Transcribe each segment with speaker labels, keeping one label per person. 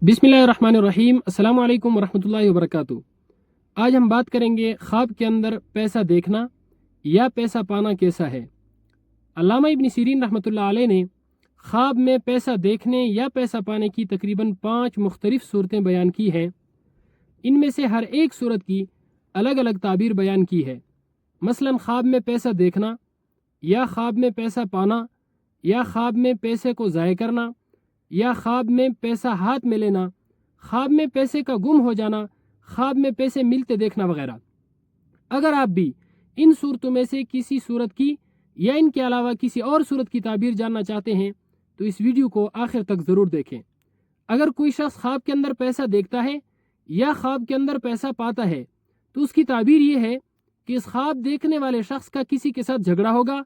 Speaker 1: बिस्मिल्लाहिर्रहमानिर्रहीम। अस्सलाम वालेकुम वरहमतुल्लाहि वबरकातुहू। आज हम बात करेंगे ख्वाब के अंदर पैसा देखना या पैसा पाना कैसा है। अल्लामा इब्न सीरीन रहमतुल्लाह अलैह ने ख्वाब में पैसा देखने या पैसा पाने की तकरीबन 5 मुख्तलिफ सूरतें बयान की हैं। इनमें से हर एक सूरत की अलग अलग ताबीर बयान की है। मसलन ख्वाब में पैसा देखना या ख्वाब में पैसा पाना या ख्वाब में पैसे को ज़ाय करना या ख्वाब में पैसा हाथ में लेना, ख्वाब में पैसे का गुम हो जाना, ख्वाब में पैसे मिलते देखना वगैरह। अगर आप भी इन सूरतों में से किसी सूरत की या इनके अलावा किसी और सूरत की ताबीर जानना चाहते हैं तो इस वीडियो को आखिर तक ज़रूर देखें। अगर कोई शख्स ख्वाब के अंदर पैसा देखता है या ख्वाब के अंदर पैसा पाता है तो उसकी ताबीर ये है कि इस ख्वाब देखने वाले शख्स का किसी के साथ झगड़ा होगा,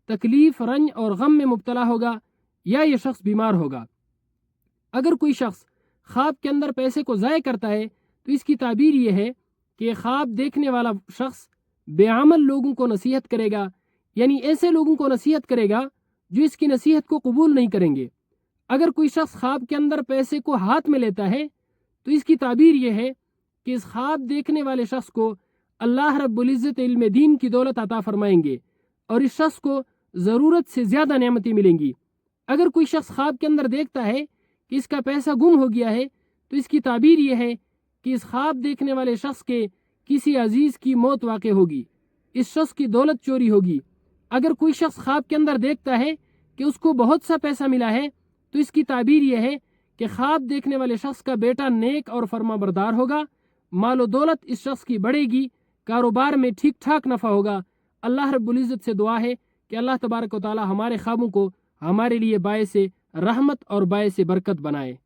Speaker 1: तकलीफ, रंज और गम में मुब्तला होगा या ये शख्स बीमार होगा। अगर कोई शख्स ख्वाब के अंदर पैसे को ज़ाय करता है तो इसकी ताबीर ये है कि ख्वाब देखने वाला शख्स बेअमल लोगों को नसीहत करेगा, यानी ऐसे लोगों को नसीहत करेगा जो इसकी नसीहत को कबूल नहीं करेंगे। अगर कोई शख्स ख्वाब के अंदर पैसे को हाथ में लेता है तो इसकी ताबीर ये है कि इस ख्वाब देखने वाले शख्स को अल्लाह रब्बुल इज़्ज़त इल्म दीन की दौलत अता फरमाएंगे और इस शख्स को ज़रूरत से ज़्यादा नेमतें मिलेंगी। अगर कोई शख्स ख्वाब के अंदर देखता है कि इसका पैसा गुम हो गया है तो इसकी ताबीर ये है कि इस ख्वाब देखने वाले शख्स के किसी अजीज़ की मौत वाक़ होगी, इस शख्स की दौलत चोरी होगी। अगर कोई शख्स ख्वाब के अंदर देखता है कि उसको बहुत सा पैसा मिला है तो इसकी ताबीर ये है कि ख्वाब देखने वाले शख्स का बेटा नेक और फरमाबरदार होगा, मालो दौलत इस शख्स की बढ़ेगी, कारोबार में ठीक ठाक नफ़ा होगा। अल्लाह रब्बुल इज़्ज़त से दुआ है कि अल्लाह तबारक व तआला हमारे ख्वाबों को हमारे लिए बायसे रहमत और बायसे बरकत बनाए।